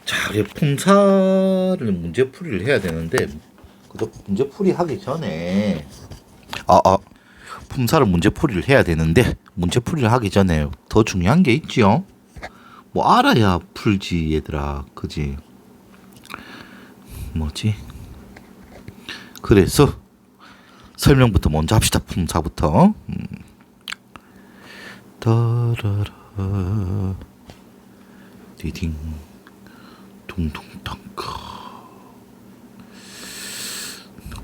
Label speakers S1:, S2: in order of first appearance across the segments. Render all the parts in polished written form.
S1: 자, 우리 품사를 문제풀이를 해야 되는데, 그죠? 문제풀이 하기 전에, 품사를 문제풀이를 해야 되는데, 문제풀이를 하기 전에 더 중요한 게 있지요? 뭐 알아야 풀지, 얘들아. 그지? 뭐지? 그래서 설명부터 먼저 합시다. 품사부터. 따라라 디딩 둥둥땅크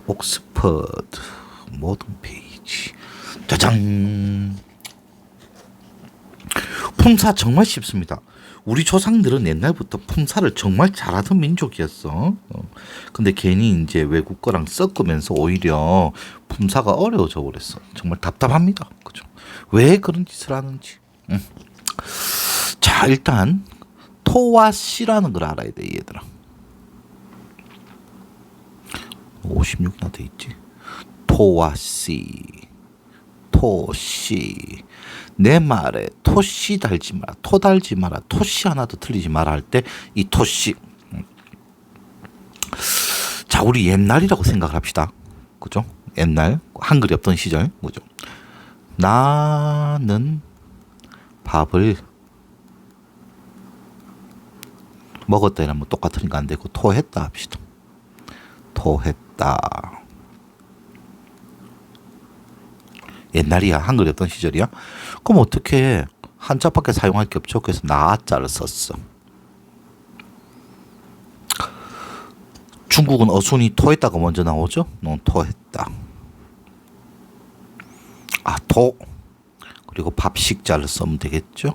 S1: 옥스퍼드 모든 페이지 짜잔. 품사 정말 쉽습니다. 우리 조상들은 옛날부터 품사를 정말 잘하던 민족이었어. 근데 괜히 이제 외국 거랑 섞으면서 오히려 품사가 어려워져 버렸어. 정말 답답합니다. 그죠? 왜 그런 짓을 하는지. 자, 일단 토와 씨라는 걸 알아야 돼, 얘들아. 56나 돼 있지. 토와 씨, 토씨. 내 말에 토씨 달지 마라, 토 달지 마라, 토씨 하나도 틀리지 마라 할 때 이 토씨. 자, 우리 옛날이라고 생각을 합시다. 그죠? 옛날 한글이 없던 시절, 그죠? 나는 밥을 먹었다 이러면 똑같으니까 안 되고 토했다 합시다. 토했다. 옛날이야. 한글이 없던 시절이야. 그럼 어떻게 한자밖에 사용할 게 없죠. 그래서 나자를 썼어. 중국은 어순이 토했다가 먼저 나오죠. 넌 토했다. 토. 그리고 밥식자를 쓰면 되겠죠.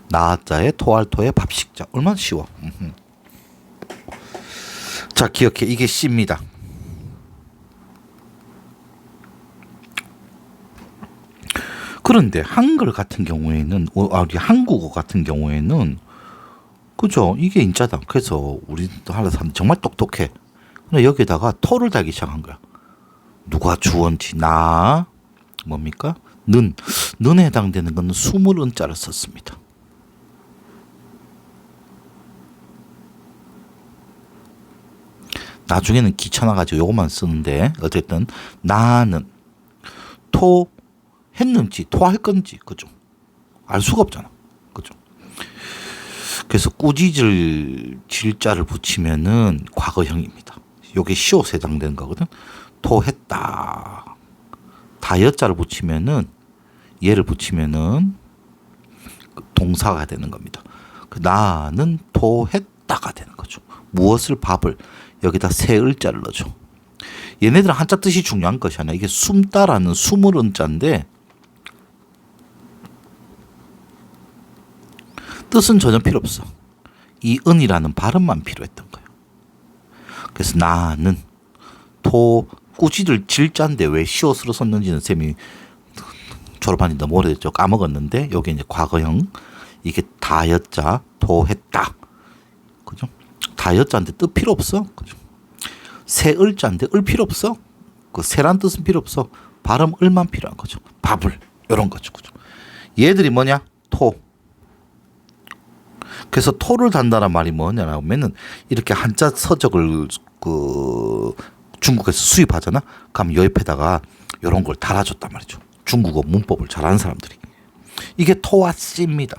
S1: 나자에 토할 토에 밥식자. 얼마나 쉬워. 자, 기억해. 이게 씨입니다. 그런데 한글 같은 경우에는, 우리 한국어 같은 경우에는, 그죠? 이게 인자다. 그래서 우리 하는 사람 정말 똑똑해. 근데 여기다가 토를 달기 시작한 거야. 누가 주어인지 나 뭡니까? 는에 해당되는 건 숨을 은자를 썼습니다. 나중에는 귀찮아가지고 요것만 쓰는데 어쨌든 나는 토 했는지 토할 건지 그죠? 알 수가 없잖아. 그죠? 그래서 꾸짖을 질자를 붙이면은 과거형입니다. 요게 시옷에 해당되는 거거든. 토했다. 다여자를 붙이면은 얘를 붙이면은 동사가 되는 겁니다. 나는 토했다가 되는 거죠. 무엇을 밥을 여기다 새 을자를 넣어줘. 얘네들은 한자 뜻이 중요한 것이 아니야. 이게 숨다라는 숨을 은자인데 뜻은 전혀 필요 없어. 이 은이라는 발음만 필요했던 거예요. 그래서 나는 토 꾸짖을 질자인데 왜 시옷으로 썼는지는 쌤이 졸업한 지 너무 오래됐죠. 까먹었는데 여기 이제 과거형. 이게 다여자 토했다. 그죠? 다여자인데 뜻 필요 없어. 그죠? 새 을자인데 을 필요 없어. 그 새란 뜻은 필요 없어. 발음 을만 필요한 거죠. 밥을 이런 거죠. 그죠? 얘들이 뭐냐? 토. 그래서 토를 단다는 말이 뭐냐면은 이렇게 한자 서적을 중국에서 수입하잖아. 그럼 옆에다가 이런 걸 달아줬단 말이죠. 중국어 문법을 잘하는 사람들이. 이게 토와 씨입니다.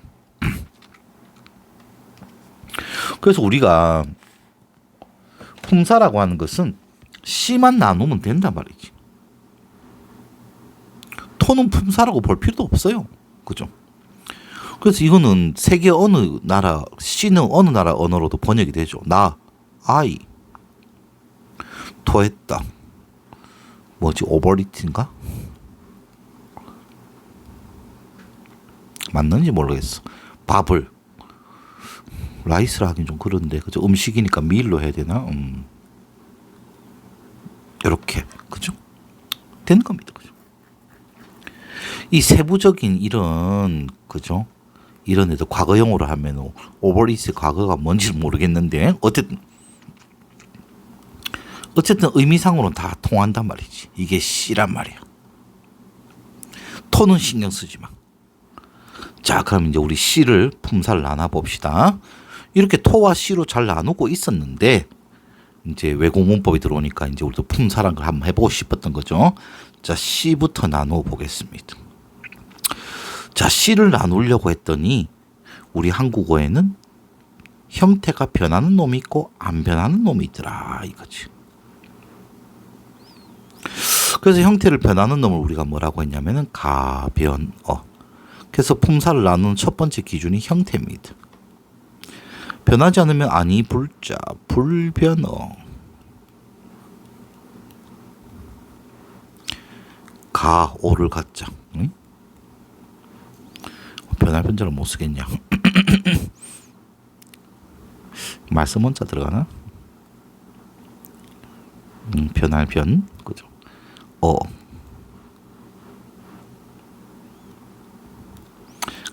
S1: 그래서 우리가 품사라고 하는 것은 씨만 나누면 된단 말이지. 토는 품사라고 볼 필요도 없어요. 그죠? 그래서 이거는 세계 어느 나라, 씨는 어느 나라 언어로도 번역이 되죠. 나, 아이, 토했다. 뭐지, 오버리트인가? 맞는지 모르겠어. 밥을, 라이스라 하긴 좀 그런데, 그죠? 음식이니까 밀로 해야 되나? 이렇게, 그죠? 되는 겁니다. 그죠? 이 세부적인 이런, 그죠? 이런 애들 과거형으로 하면 오버리스 과거가 뭔지 모르겠는데 어쨌든 의미상으로는 다 통한단 말이지. 이게 씨란 말이야. 토는 신경 쓰지 마. 자, 그럼 이제 우리 C를 품사를 나눠 봅시다. 이렇게 토와 C로 잘 나누고 있었는데 이제 외국 문법이 들어오니까 이제 우리도 품사란 걸 한번 해보고 싶었던 거죠. 자, C부터 나누어 보겠습니다. 자, C를 나누려고 했더니 우리 한국어에는 형태가 변하는 놈이 있고 안 변하는 놈이 있더라 이거지. 그래서 형태를 변하는 놈을 우리가 뭐라고 했냐면은 가변어. 그래서 품사를 나누는 첫 번째 기준이 형태입니다. 변하지 않으면 아니 불자 불변어. 가오를 갖자. 응? 변할 변자를 못 쓰겠냐? 말씀 원자 들어가나? 변할 변 그죠?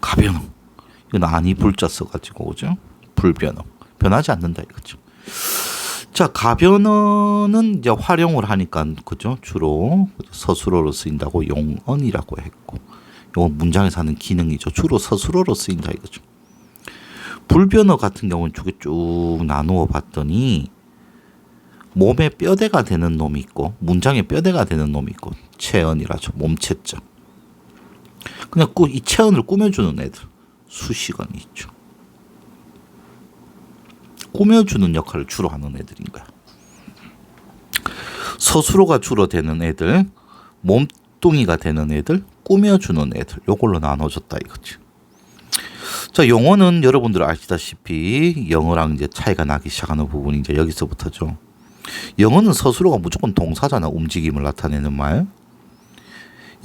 S1: 가변어. 이건 아니 불자 써가지고 그죠? 불변어. 변하지 않는다 이거죠. 자, 가변어는 이제 활용을 하니까 그죠? 주로 서술어로 쓰인다고 용언이라고 했고, 이건 문장에서 하는 기능이죠. 주로 서술어로 쓰인다 이거죠. 불변어 같은 경우는 쭉 나누어 봤더니 몸에 뼈대가 되는 놈이 있고 문장에 뼈대가 되는 놈이 있고 체언이라죠. 몸체자. 그냥 이 체언을 꾸며주는 애들 수식어는 있죠. 꾸며주는 역할을 주로 하는 애들인 거야. 서술어가 주로 되는 애들, 몸뚱이가 되는 애들, 꾸며주는 애들, 요걸로 나눠줬다 이거지. 자, 영어는 여러분들 아시다시피 영어랑 이제 차이가 나기 시작하는 부분이 이제 여기서부터죠. 영어는 서술어가 무조건 동사잖아. 움직임을 나타내는 말.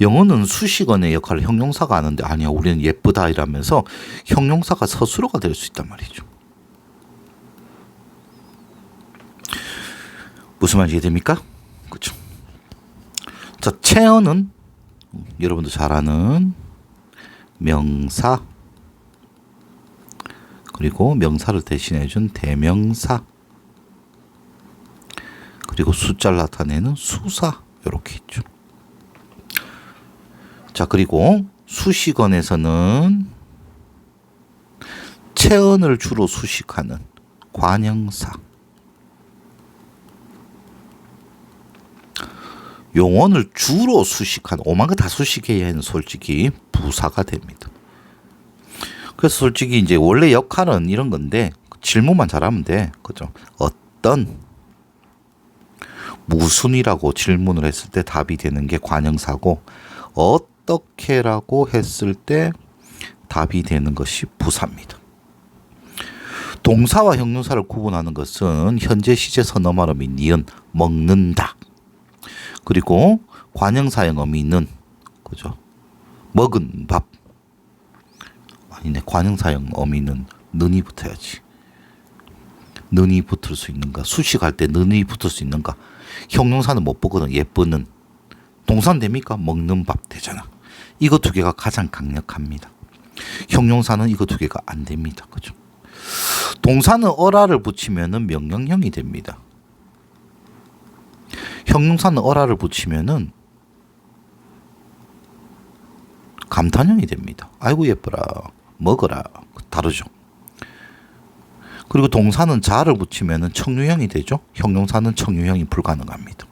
S1: 영어는 수식어의 역할을 형용사가 하는데 아니야. 우리는 예쁘다 이라면서 형용사가 서술어가 될 수 있단 말이죠. 무슨 말인지 이해됩니까? 그렇죠. 자, 체언은 여러분도 잘 아는 명사 그리고 명사를 대신해준 대명사 그리고 숫자를 나타내는 수사 이렇게 있죠. 자, 그리고 수식어에서는 체언을 주로 수식하는 관형사, 용언을 주로 수식하는 오만 거 다 수식해야 하는 솔직히 부사가 됩니다. 그래서 솔직히 이제 원래 역할은 이런 건데 질문만 잘하면 돼. 그죠? 어떤 무슨이라고 질문을 했을 때 답이 되는 게 관형사고 어떻게라고 했을 때 답이 되는 것이 부사입니다. 동사와 형용사를 구분하는 것은 현재 시제 선어 말음이 니은 먹는다. 그리고 관형사형 어미는 그죠? 먹은 밥. 아니네. 관형사형 어미는 는이 붙어야지. 는이 붙을 수 있는가? 수식할 때 는이 붙을 수 있는가? 형용사는 못 보거든. 예쁘는. 동사는 됩니까? 먹는 밥 되잖아. 이거 두 개가 가장 강력합니다. 형용사는 이거 두 개가 안 됩니다. 그죠? 동사는 어라를 붙이면은 명령형이 됩니다. 형용사는 어라를 붙이면은 감탄형이 됩니다. 아이고 예뻐라. 먹어라. 다르죠. 그리고 동사는 자를 붙이면은 청유형이 되죠. 형용사는 청유형이 불가능합니다.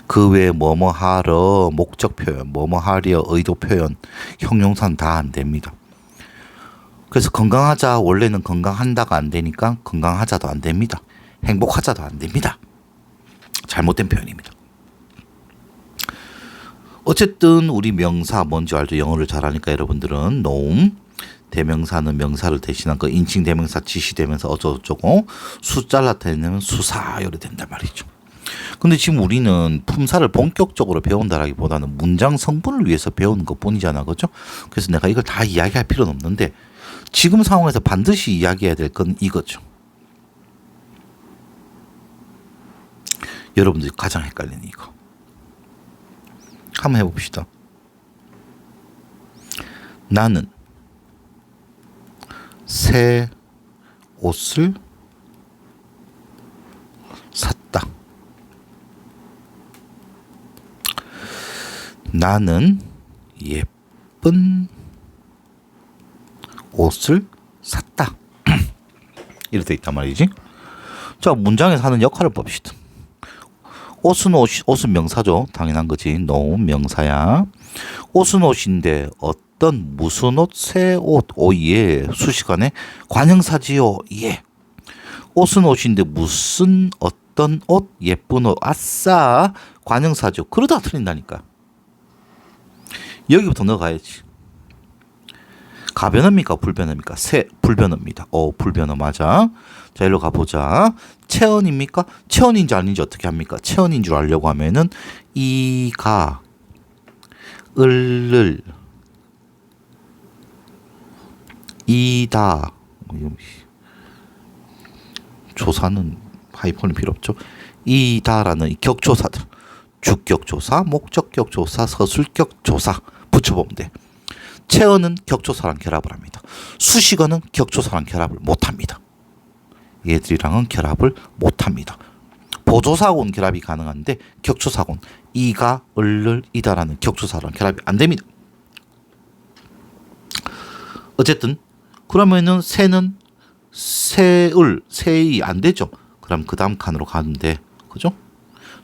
S1: 그 외에 뭐뭐 하러 목적 표현, 뭐뭐 하려 의도 표현, 형용사는 다 안 됩니다. 그래서 건강하자 원래는 건강한다가 안 되니까 건강하자도 안 됩니다. 행복하자도 안 됩니다. 잘못된 표현입니다. 어쨌든 우리 명사 뭔지 알죠? 영어를 잘하니까 여러분들은 노움, 대명사는 명사를 대신한 거 인칭 대명사 지시대명사 어쩌고저쩌고 숫자를 나타내면 수사 이래 된단 말이죠. 근데 지금 우리는 품사를 본격적으로 배운다라기보다는 문장 성분을 위해서 배우는 것 뿐이잖아. 그죠? 그래서 내가 이걸 다 이야기할 필요는 없는데 지금 상황에서 반드시 이야기해야 될 건 이거죠. 여러분들이 가장 헷갈리는 이거. 한번 해봅시다. 나는 새 옷을 샀다. 나는 예쁜 옷을 샀다. 이렇게 돼 있단 말이지. 자, 문장에서 하는 역할을 봅시다. 옷은 명사죠. 당연한 거지. 노은 명사야. 옷은 옷인데 어떤 무슨 옷, 새 옷, 예. 수식안에 관형사지요. 예. 옷은 옷인데 무슨 어떤 옷, 예쁜 옷, 아싸. 관형사죠. 그러다 틀린다니까. 여기부터 넣어가야지. 가변어입니까? 불변어입니까? 불변어입니다. 불변어 맞아. 자, 일로 가보자. 체언입니까? 체언인지 아닌지 어떻게 합니까? 체언인 줄 알려고 하면은 이가 을을 이다 조사는 하이폰이 필요 없죠. 이다라는 이 격조사들 주격조사, 목적격조사, 서술격조사 붙여보면 돼. 체언은 격조사랑 결합을 합니다. 수식어는 격조사랑 결합을 못합니다. 얘들이랑은 결합을 못합니다. 보조사하고는 결합이 가능한데 격조사하고는 이가, 을을, 이다라는 격조사랑 결합이 안 됩니다. 어쨌든 그러면은 새는 새을, 새이 안 되죠. 그럼 그 다음 칸으로 가는데 그죠?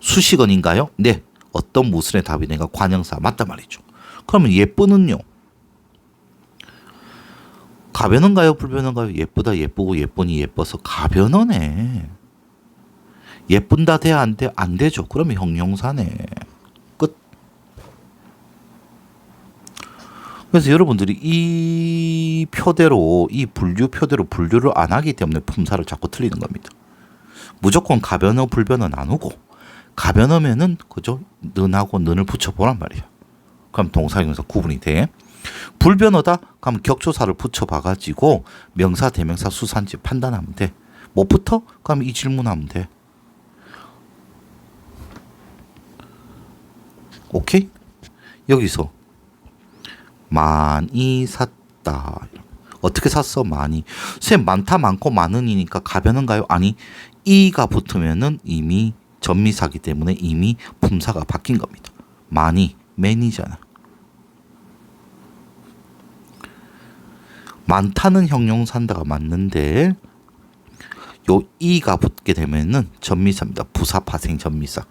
S1: 수식어인가요? 네. 어떤 무슨의 답이 내가 관형사 맞단 말이죠. 그러면 예쁘는요? 가변어인가요? 불변어인가요? 예쁘다, 예쁘고 예쁘니 예뻐서 가변어네. 예쁜다 돼야 안 돼? 안 되죠. 그러면 형용사네. 끝. 그래서 여러분들이 이 표대로 이 분류 표대로 분류를 안 하기 때문에 품사를 자꾸 틀리는 겁니다. 무조건 가변어, 불변어 나누고 가변어면은 그죠? 는하고 는을 붙여보란 말이야. 그럼 동사, 형용사 구분이 돼. 불변어다? 그럼 격조사를 붙여봐가지고 명사, 대명사, 수사인지 판단하면 돼. 못 붙어? 그럼 이 질문하면 돼. 오케이? 여기서 많이 샀다. 어떻게 샀어? 많이. 선생님 많다, 많고 많은이니까 가변인가요? 아니, 이가 붙으면은 이미 전미사기 때문에 이미 품사가 바뀐 겁니다. 많이, many잖아. 많다는 형용사인다가 맞는데 요 이가 붙게 되면은 전미사입니다. 부사 파생 전미사.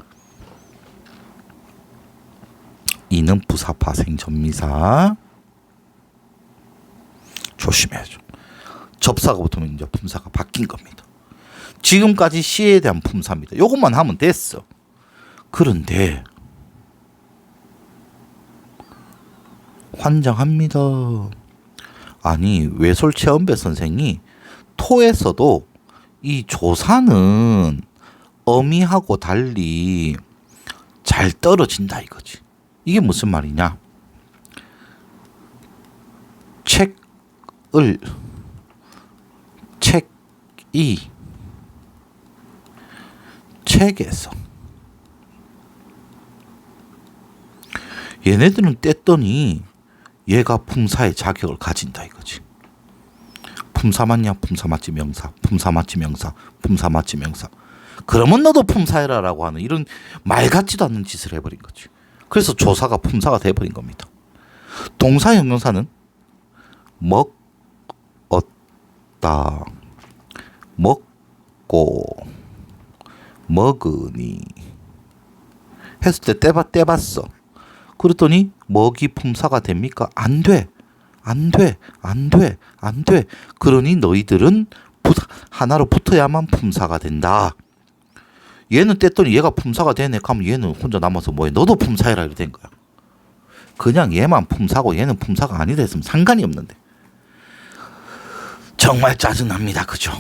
S1: 이는 부사 파생 전미사. 조심해야죠. 접사가 붙으면 이제 품사가 바뀐 겁니다. 지금까지 시에 대한 품사입니다. 요것만 하면 됐어. 그런데 환장합니다. 아니 외솔 최원배 선생이 토에서도 이 조사는 어미하고 달리 잘 떨어진다 이거지. 이게 무슨 말이냐? 책에서 얘네들은 뗐더니 얘가 품사의 자격을 가진다 이거지. 품사 맞냐? 품사 맞지 명사. 품사 맞지 명사. 품사 맞지 명사. 그러면 너도 품사해라라고 하는 이런 말 같지도 않는 짓을 해버린 거지. 그래서 조사가 품사가 돼버린 겁니다. 동사 형용사는 먹었다, 먹고, 먹으니 했을 때 떼봤어. 그랬더니 먹이 품사가 됩니까? 안 돼. 안 돼. 안 돼. 안 돼. 그러니 너희들은 하나로 붙어야만 품사가 된다. 얘는 뗐더니 얘가 품사가 되네. 그럼 얘는 혼자 남아서 뭐해? 너도 품사해라 이렇게 된 거야. 그냥 얘만 품사고 얘는 품사가 아니다 했으면 상관이 없는데. 정말 짜증납니다. 그죠?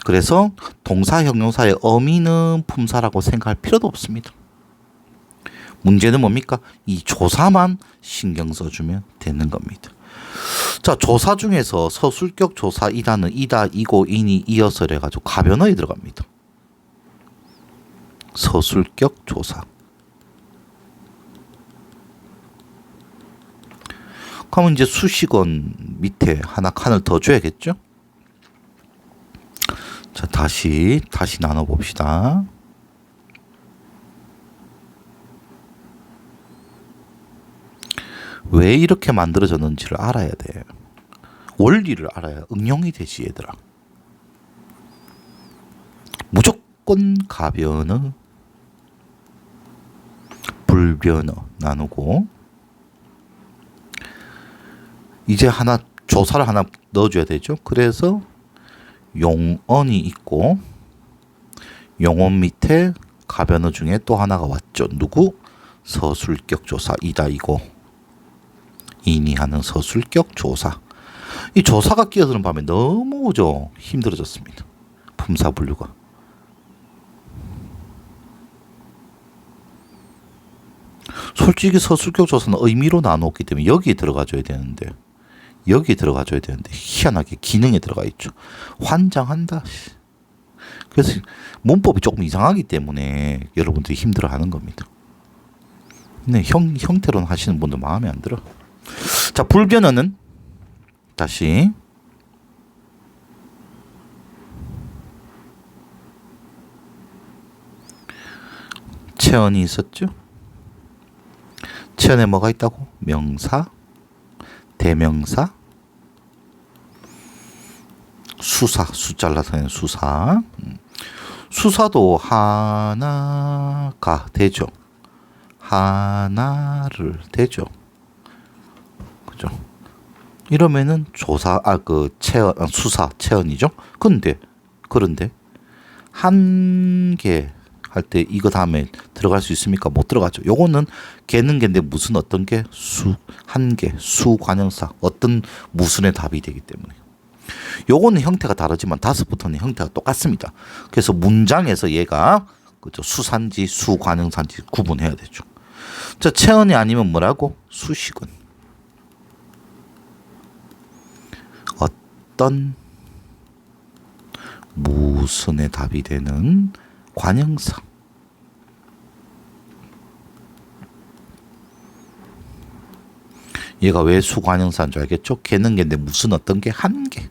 S1: 그래서 동사 형용사의 어미는 품사라고 생각할 필요도 없습니다. 문제는 뭡니까? 이 조사만 신경 써주면 되는 겁니다. 자, 조사 중에서 서술격 조사 이다는 이다, 이고, 이니, 이어서 해가지고 가변어에 들어갑니다. 서술격 조사. 그러면 이제 수식원 밑에 하나 칸을 더 줘야겠죠? 자, 다시 나눠봅시다. 왜 이렇게 만들어졌는지를 알아야 돼. 원리를 알아야 응용이 되지 얘들아. 무조건 가변어, 불변어 나누고 이제 하나 조사를 하나 넣어줘야 되죠. 그래서 용언이 있고 용언 밑에 가변어 중에 또 하나가 왔죠. 누구? 서술격 조사 이다 이고 인이하는 서술격 조사. 이 조사가 끼어드는 밤에 너무 힘들어졌습니다. 품사 분류가. 솔직히 서술격 조사는 의미로 나눴기 때문에 여기에 들어가줘야 되는데 희한하게 기능에 들어가 있죠. 환장한다. 그래서 문법이 조금 이상하기 때문에 여러분들이 힘들어하는 겁니다. 근데 형태로는 하시는 분들 마음에 안 들어. 자, 불변어는 다시 체언이 있었죠. 체언에 뭐가 있다고? 명사, 대명사, 수사, 숫자를 나타내는 수사. 수사도 하나가 되죠. 하나를 되죠. 그죠? 이러면은 조사, 체언, 수사, 체언이죠. 그런데 한 개 할 때 이거 다음에 들어갈 수 있습니까? 못 들어가죠. 요거는 개는 개인데 무슨 어떤 게 한 개, 수관형사 어떤 무슨의 답이 되기 때문에. 요거는 형태가 다르지만 5부터는 형태가 똑같습니다. 그래서 문장에서 얘가 그죠 수산지, 수관형사인지 구분해야 되죠. 자, 체언이 아니면 뭐라고? 수식은 어떤 무슨의 답이 되는 관형사. 얘가 왜 수관형사인 줄 알겠죠? 개는 개인데 무슨 어떤 게 한 개.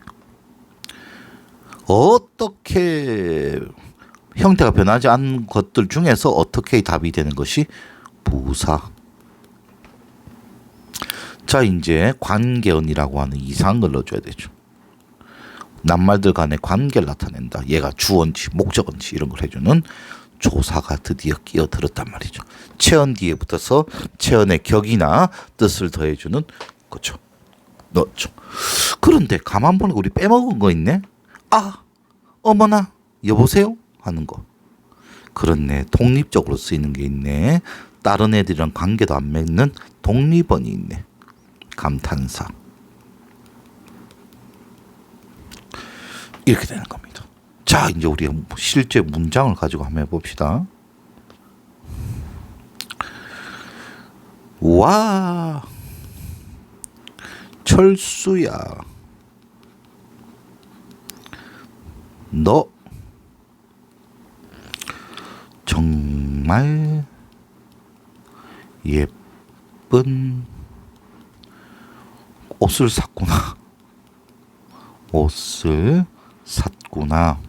S1: 어떻게 형태가 변하지 않은 것들 중에서 어떻게 답이 되는 것이 부사. 자, 이제 관계언이라고 하는 이상한 걸 넣어줘야 되죠. 낱말들 간의 관계를 나타낸다. 얘가 주어인지 목적어인지 이런 걸 해주는 조사가 드디어 끼어들었단 말이죠. 체언 뒤에 붙어서 체언의 격이나 뜻을 더해주는 거죠. 넣었죠. 그런데 가만 보니까 우리 빼먹은 거 있네. 아, 어머나, 여보세요? 하는 거. 그렇네. 독립적으로 쓰이는 게 있네. 다른 애들이랑 관계도 안 맺는 독립언이 있네. 감탄사. 이렇게 되는 겁니다. 자, 이제 우리 실제 문장을 가지고 한번 해봅시다. 와, 철수야, 너 정말 예쁜 옷을 샀구나. 옷을 샀구나.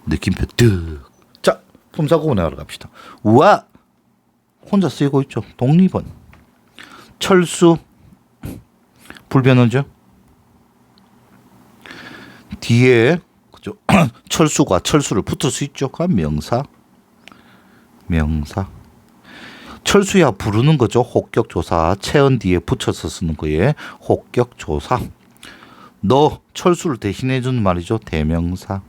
S1: 느낌표 득. 자, 품사구문에 하러 갑시다. 와, 혼자 쓰이고 있죠. 독립은. 철수, 불변어죠. 뒤에 그죠? 철수가 철수를 붙을 수 있죠. 그럼 명사. 철수야 부르는 거죠. 혹격조사. 체언 뒤에 붙여서 쓰는 거에 혹격조사. 너 철수를 대신해 주는 말이죠. 대명사.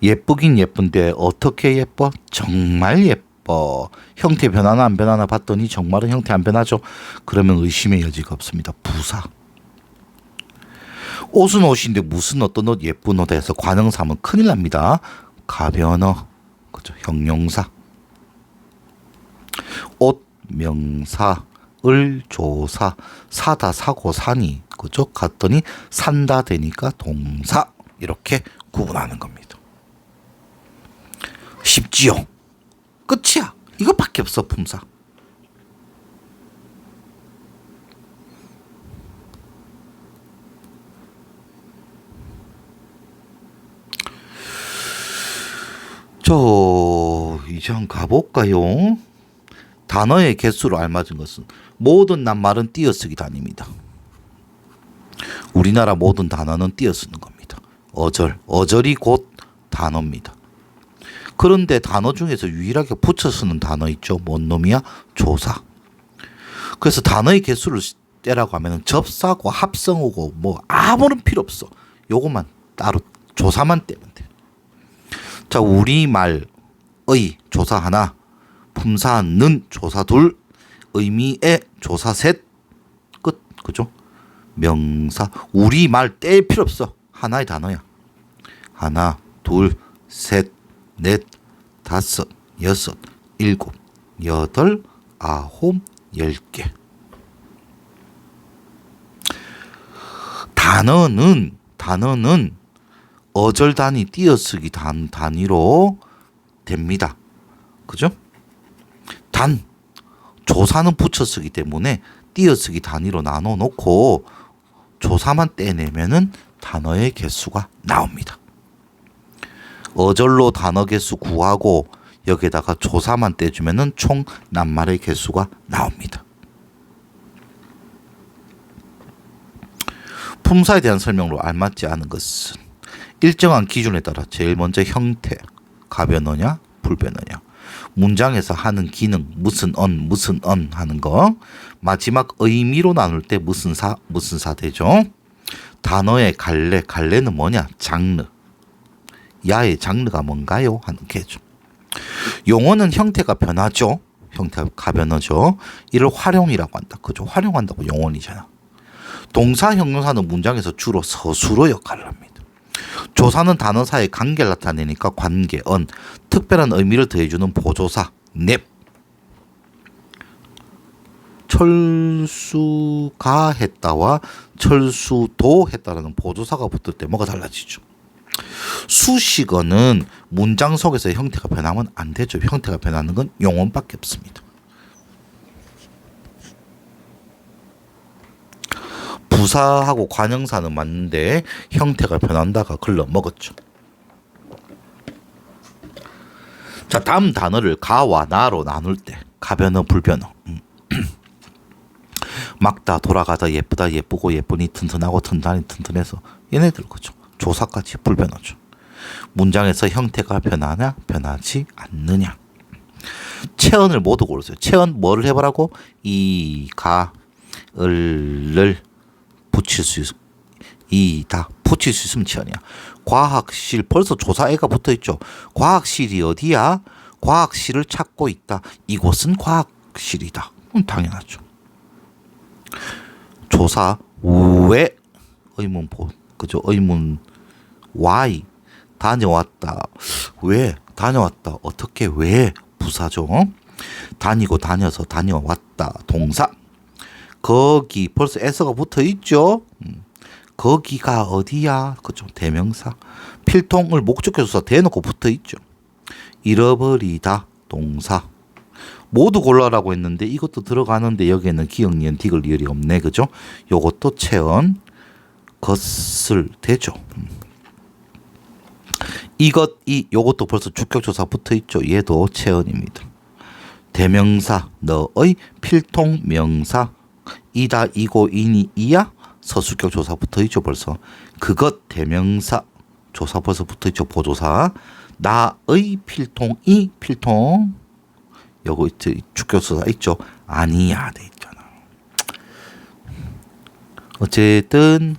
S1: 예쁘긴 예쁜데 어떻게 예뻐? 정말 예뻐. 형태 변하나 안 변하나 봤더니 정말은 형태 안 변하죠. 그러면 의심의 여지가 없습니다. 부사. 옷은 옷인데 무슨 어떤 옷, 예쁜 옷에서 관형사면 큰일 납니다. 가변어. 그죠? 형용사. 옷 명사. 을 조사. 사다 사고 사니. 그죠? 갔더니 산다 되니까 동사. 이렇게 구분하는 겁니다. 쉽지요? 끝이야. 이것밖에 없어. 품사. 이제 한번 가볼까요? 단어의 개수로 알맞은 것은 모든 낱말은 띄어쓰기 단위입니다. 우리나라 모든 단어는 띄어쓰는 겁니다. 어절이 곧 단어입니다. 그런데 단어 중에서 유일하게 붙여 쓰는 단어 있죠. 뭔 놈이야? 조사. 그래서 단어의 개수를 떼라고 하면 접사고 합성어고 뭐 아무런 필요 없어. 요것만 따로 조사만 떼면 돼. 자, 우리말의 조사 하나, 품사는 조사 둘, 의미의 조사 셋, 끝. 그죠? 명사. 우리말 뗄 필요 없어. 하나의 단어야. 하나, 둘, 셋, 넷, 다섯, 여섯, 일곱, 여덟, 아홉, 10개. 단어는 어절 단위, 띄어쓰기 단위로 됩니다. 그죠? 조사는 붙여쓰기 때문에 띄어쓰기 단위로 나눠 놓고 조사만 떼내면은 단어의 개수가 나옵니다. 어절로 단어 개수 구하고 여기에다가 조사만 떼주면은 총 낱말의 개수가 나옵니다. 품사에 대한 설명으로 알맞지 않은 것은 일정한 기준에 따라 제일 먼저 형태, 가변어냐, 불변어냐, 문장에서 하는 기능, 무슨 언 하는 거, 마지막 의미로 나눌 때 무슨 사 되죠. 단어의 갈래는 뭐냐, 장르, 야의 장르가 뭔가요 하는 개죠. 용어는 형태가 변하죠. 형태가 가변어죠. 이를 활용이라고 한다. 그죠? 활용한다고 용언이잖아. 동사, 형용사는 문장에서 주로 서술어 역할을 합니다. 조사는 단어 사이의 관계를 나타내니까 관계, 특별한 의미를 더해주는 보조사, 냅. 철수가 했다와 철수도 했다라는 보조사가 붙을 때 뭐가 달라지죠? 수식어는 문장 속에서 형태가 변하면 안 되죠. 형태가 변하는 건 용언밖에 없습니다. 부사하고 관형사는 맞는데 형태가 변한다가 글러먹었죠. 자, 다음 단어를 가와 나로 나눌 때 가변어, 불변어. 막다, 돌아가다, 예쁘다, 예쁘고, 예쁘니, 튼튼하고, 튼튼하니, 튼튼해서 얘네들 그죠. 조사까지 불변어죠. 문장에서 형태가 변하냐, 변하지 않느냐. 체언을 모두 고르세요. 체언 뭐를 해보라고? 이, 가, 을을 붙일 수 있으면 체언이야. 과학실, 벌써 조사애가 붙어있죠. 과학실이 어디야? 과학실을 찾고 있다. 이곳은 과학실이다. 당연하죠. 조사 왜 의문 그죠? 의문 why 다녀왔다. 왜 다녀왔다. 어떻게 왜 부사죠. 다니고 다녀서 다녀왔다. 동사. 거기 벌써 에서가 붙어 있죠. 거기가 어디야? 그죠? 대명사. 필통을 목적해서 대놓고 붙어 있죠. 잃어버리다. 동사. 모두 골라라고 했는데 이것도 들어가는데 여기에는 기역, 니은, 디귿, 리을이 없네. 그죠? 요것도 체언, 것을 되죠. 요것도 벌써 주격조사 붙어 있죠. 얘도 체언입니다. 대명사, 너의 필통 명사, 이다, 이고, 이니, 이야, 서술격 조사 붙어 있죠. 벌써. 그것 대명사, 조사 벌써 붙어 있죠. 보조사. 나의 필통이 필통. 요거 주격조사 있죠. 아니야 돼 있잖아. 어쨌든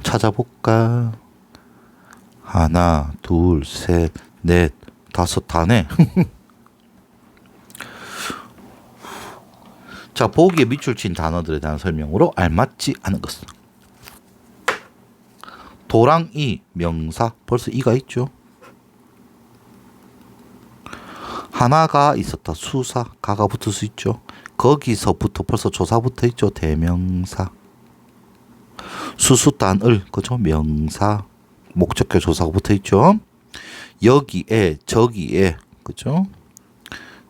S1: 찾아볼까. 하나, 둘, 셋, 넷, 다섯 다네. 자, 보기에 밑줄 친 단어들에 대한 설명으로 알맞지 않은 것은. 도랑이 명사 벌써 이가 있죠. 하나가 있었다. 수사 가가 붙을 수 있죠. 거기서부터 벌써 조사 붙어 있죠. 대명사. 수수단을 그죠. 명사. 목적격 조사가 붙어 있죠. 여기에 저기에 그죠.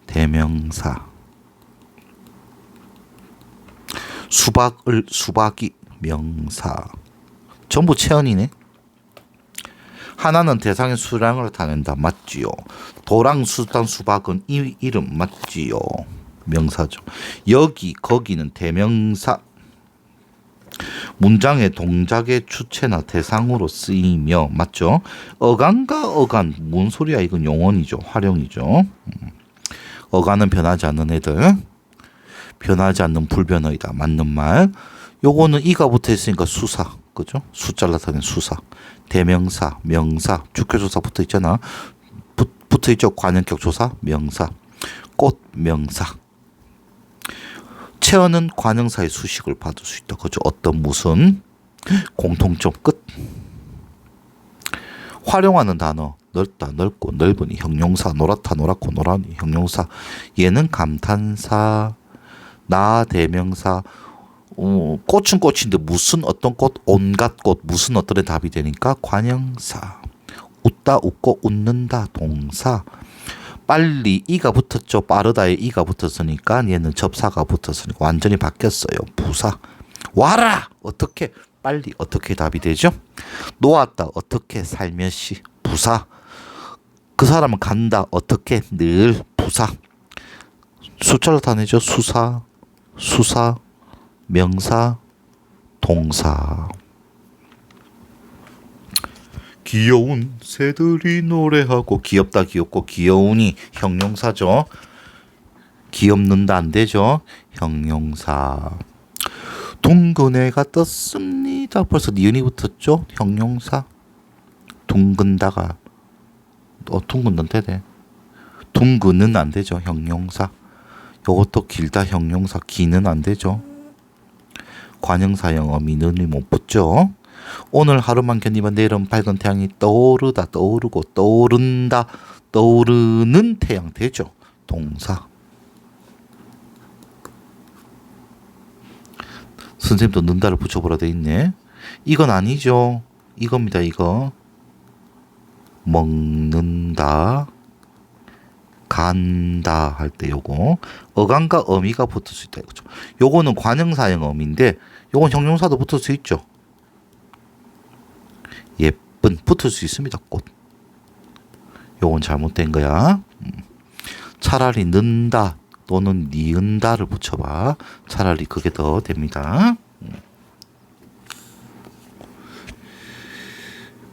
S1: 대명사. 수박이 명사. 전부 체언이네. 하나는 대상의 수량을 나타낸다. 맞지요. 도랑, 수단, 수박은 이 이름 맞지요. 명사죠. 여기, 거기는 대명사. 문장의 동작의 주체나 대상으로 쓰이며 맞죠? 어간과 어간 뭔 소리야? 이건 용언이죠. 활용이죠. 어간은 변하지 않는 애들. 변하지 않는 불변어이다. 맞는 말. 요거는 이가 붙어 있으니까 수사. 그죠? 숫자를 나타낸 수사. 대명사, 명사, 주격조사 붙어 있잖아. 붙어 있죠. 관형격 조사, 명사. 꽃, 명사. 체어는 관형사의 수식을 받을 수 있다. 그죠? 어떤 무슨 공통점 끝. 활용하는 단어 넓다, 넓고, 넓으니 형용사, 노랗다, 노랗고, 노라니 형용사. 얘는 감탄사, 나 대명사. 꽃은 꽃인데 무슨 어떤 꽃, 온갖 꽃, 무슨 어떤의 답이 되니까 관형사. 웃다, 웃고, 웃는다 동사. 빨리 이가 붙었죠. 빠르다에 이가 붙었으니까 얘는 접사가 붙었으니까 완전히 바뀌었어요. 부사. 와라 어떻게 빨리 어떻게 답이 되죠. 놓았다 어떻게 살며시 부사. 그 사람은 간다 어떻게 늘 부사. 숫자를 다 내죠. 수사, 수사, 명사, 동사. 귀여운 새들이 노래하고. 귀엽다 귀엽고 귀여우니 형용사죠. 귀엽는다 안 되죠. 형용사. 둥근 애가 떴습니다. 벌써 니은이 붙었죠. 형용사. 둥근다가 둥근는 되네. 둥근은 안 되죠. 형용사. 요것도 길다 형용사. 기는 안 되죠. 관형사형 어미는이 못 붙죠. 오늘 하루만 견디면 내일은 밝은 태양이 떠오르다 떠오르고 떠오른다 떠오르는 태양 되죠. 동사. 선생님도 는다를 붙여보라 돼 있네. 이건 아니죠. 이겁니다. 이거 먹는다 간다 할 때 요거 어간과 어미가 붙을 수 있다 이거죠. 요거는 관형사형 어미인데 요건 형용사도 붙을 수 있죠. 예쁜 붙을 수 있습니다. 꽃. 요건 잘못된 거야. 차라리 는다 또는 니은다를 붙여봐. 차라리 그게 더 됩니다.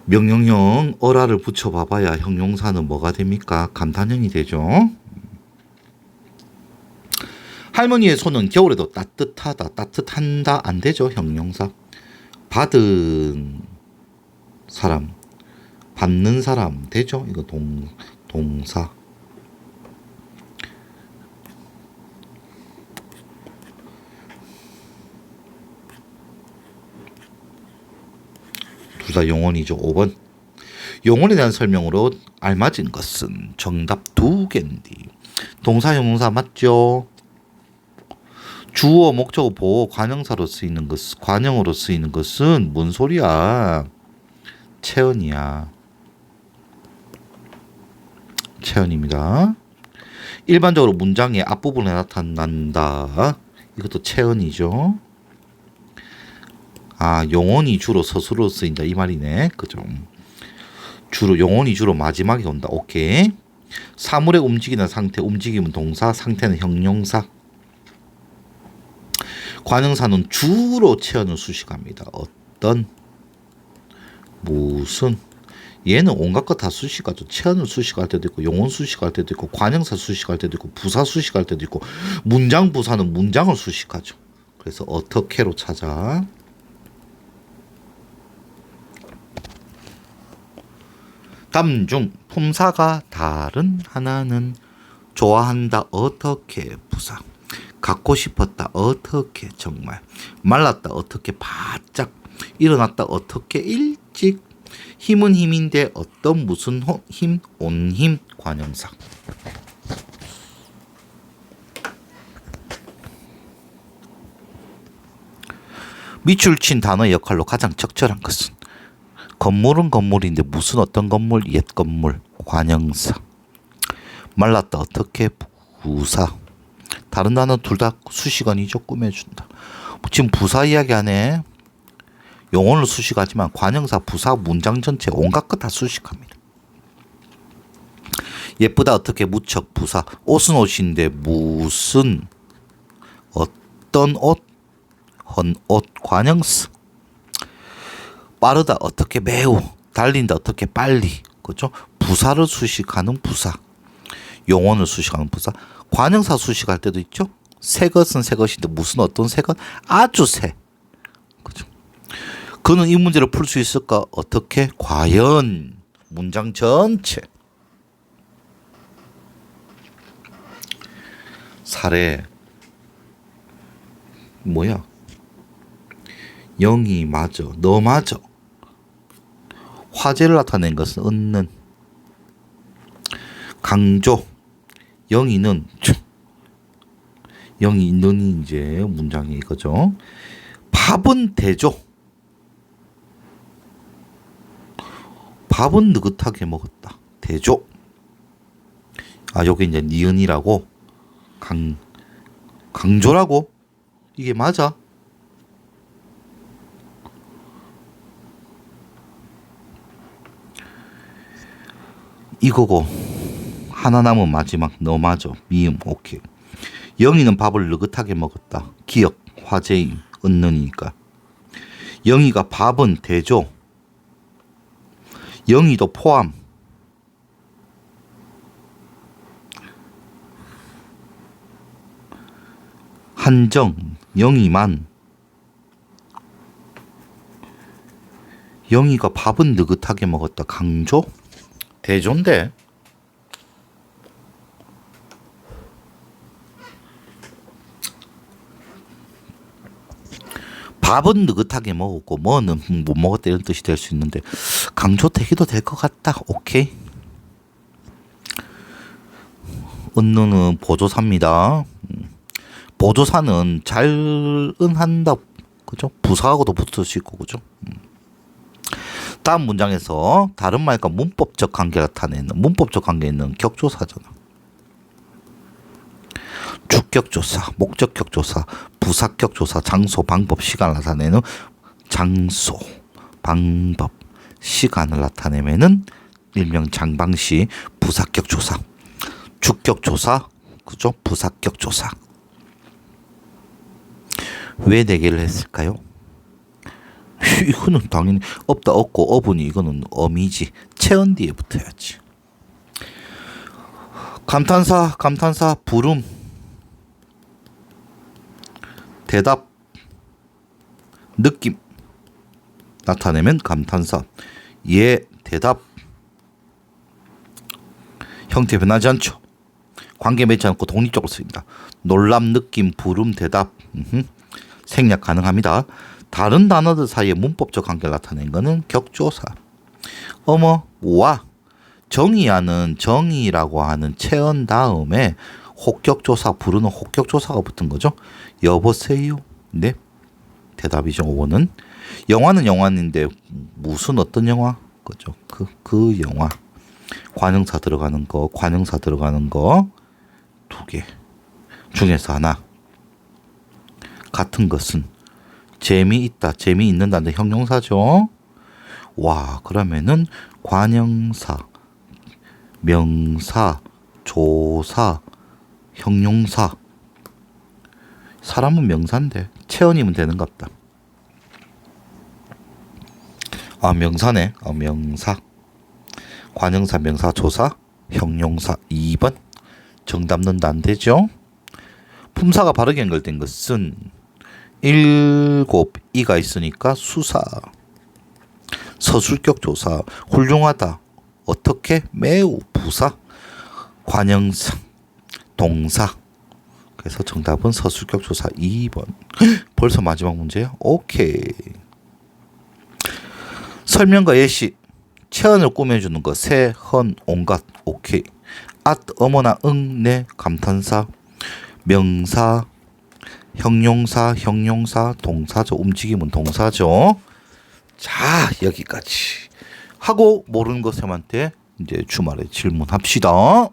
S1: 명령형 어라를 붙여봐봐야 형용사는 뭐가 됩니까? 감탄형이 되죠. 할머니의 손은 겨울에도 따뜻하다 따뜻한다 안 되죠. 형용사. 받은 사람 받는 사람 되죠. 이거 동사. 둘 다 용언이죠. 5번. 용언에 대한 설명으로 알맞은 것은 정답 2개인데 동사 형용사 맞죠? 주어 목적어 보호 관형사로 쓰이는 것 관형으로 쓰이는 것은 뭔 소리야? 체언이야. 체언입니다. 일반적으로 문장의 앞부분에 나타난다. 이것도 체언이죠. 아, 용언이 주로 서술로 쓰인다 이 말이네. 그죠? 주로 용언이 주로 마지막에 온다. 오케이. 사물의 움직이는 상태, 움직임은 동사, 상태는 형용사. 관형사는 주로 체언을 수식합니다. 어떤 무슨 얘는 온갖 것 다 수식하죠. 체언을 수식할 때도 있고 용언 수식할 때도 있고 관형사 수식할 때도 있고 부사 수식할 때도 있고 문장 부사는 문장을 수식하죠. 그래서 어떻게로 찾아. 다음 중 품사가 다른 하나는 좋아한다 어떻게 부사. 갖고 싶었다 어떻게 정말. 말랐다 어떻게 바짝. 일어났다 어떻게 일찍. 힘은 힘인데 어떤 무슨 힘 온 힘 관형사. 밑줄 친 단어의 역할로 가장 적절한 것은 건물은 건물인데 무슨 어떤 건물 옛 건물 관형사. 말랐다 어떻게 부사. 다른 단어 둘 다 수식어니죠. 꾸며준다. 지금 부사 이야기 하네. 용언을 수식하지만 관형사, 부사, 문장 전체 온갖 것 다 수식합니다. 예쁘다 어떻게 무척 부사. 옷은 옷인데 무슨 어떤 옷 헌옷 관형사. 빠르다 어떻게 매우. 달린다 어떻게 빨리. 그렇죠? 부사를 수식하는 부사. 용언을 수식하는 부사. 관형사 수식할 때도 있죠. 새 것은 새 것인데 무슨 어떤 새 것? 아주 새. 그죠? 그는 이 문제를 풀 수 있을까? 어떻게? 과연. 문장 전체. 사례. 뭐야? 영이 맞아. 너 맞아. 화제를 나타낸 것은 얻는. 강조. 영이는 영이 있는 이제 문장이 이거죠. 밥은 대조. 밥은 느긋하게 먹었다. 대조. 아 여기 이제 니은이라고 강조라고 이게 맞아? 이거고 하나 남은 마지막 너 맞아. 미음 오케이. 영희는 밥을 느긋하게 먹었다. 기억 화제인 얻는이니까. 영희가 밥은 대조. 영희도 포함. 한정 영희만. 영희가 밥은 느긋하게 먹었다. 강조 대조인데. 밥은 느긋하게 먹었고 뭐는 못 먹었다 이런 뜻이 될 수 있는데 강조 대기도 될 것 같다. 오케이. 은느는 보조사입니다. 보조사는 잘 은한다. 그죠? 부사하고도 붙을 수 있고 그죠? 다음 문장에서 다른 말과 문법적 관계를 나타내는 문법적 관계에 있는 격조사잖아. 주격조사, 목적격조사, 부사격조사, 장소, 방법, 시간을 나타내는 장소, 방법, 시간을 나타내면은 일명 장방시 부사격조사, 주격조사, 그죠? 부사격조사. 왜 4개를 했을까요? 이거는 당연히 없다 없고 어분이 이거는 어미지. 체언 뒤에 붙어야지. 감탄사 부름. 대답 느낌 나타내면 감탄사. 예 대답. 형태 변하지 않죠. 관계 맺지 않고 독립적으로 씁니다. 놀람 느낌 부름 대답. 생략 가능합니다. 다른 단어들 사이에 문법적 관계를 나타낸 것은 격조사. 와 정의하는 정의라고 하는 체언 다음에 혹격조사 부르는 혹격조사가 붙은 거죠. 여보세요. 네. 대답이죠. 5번은. 영화는 영화인데 무슨 어떤 영화? 그죠. 그 영화. 관형사 들어가는 거, 관형사 들어가는 거 2개 중에서 하나. 같은 것은 재미있다, 재미있는다는 형용사죠. 와, 그러면은 관형사, 명사, 조사, 형용사. 사람은 명사인데 체언이면 되는갑다. 아, 명사네. 명사. 관형사, 명사, 조사, 형용사. 2번. 정답는 안 되죠. 품사가 바르게 연결된 것은 7이가 있으니까 수사. 서술격 조사. 훌륭하다. 어떻게? 매우. 부사. 관형사. 동사. 그래서 정답은 서술격 조사 2번. 벌써 마지막 문제야? 오케이. 설명과 예시. 체언을 꾸며주는 거. 새, 헌, 온갖. 오케이. 어머나, 응, 네, 감탄사. 명사. 형용사, 동사죠. 움직임은 동사죠. 자, 여기까지 하고 모르는 것 쌤한테 이제 주말에 질문합시다.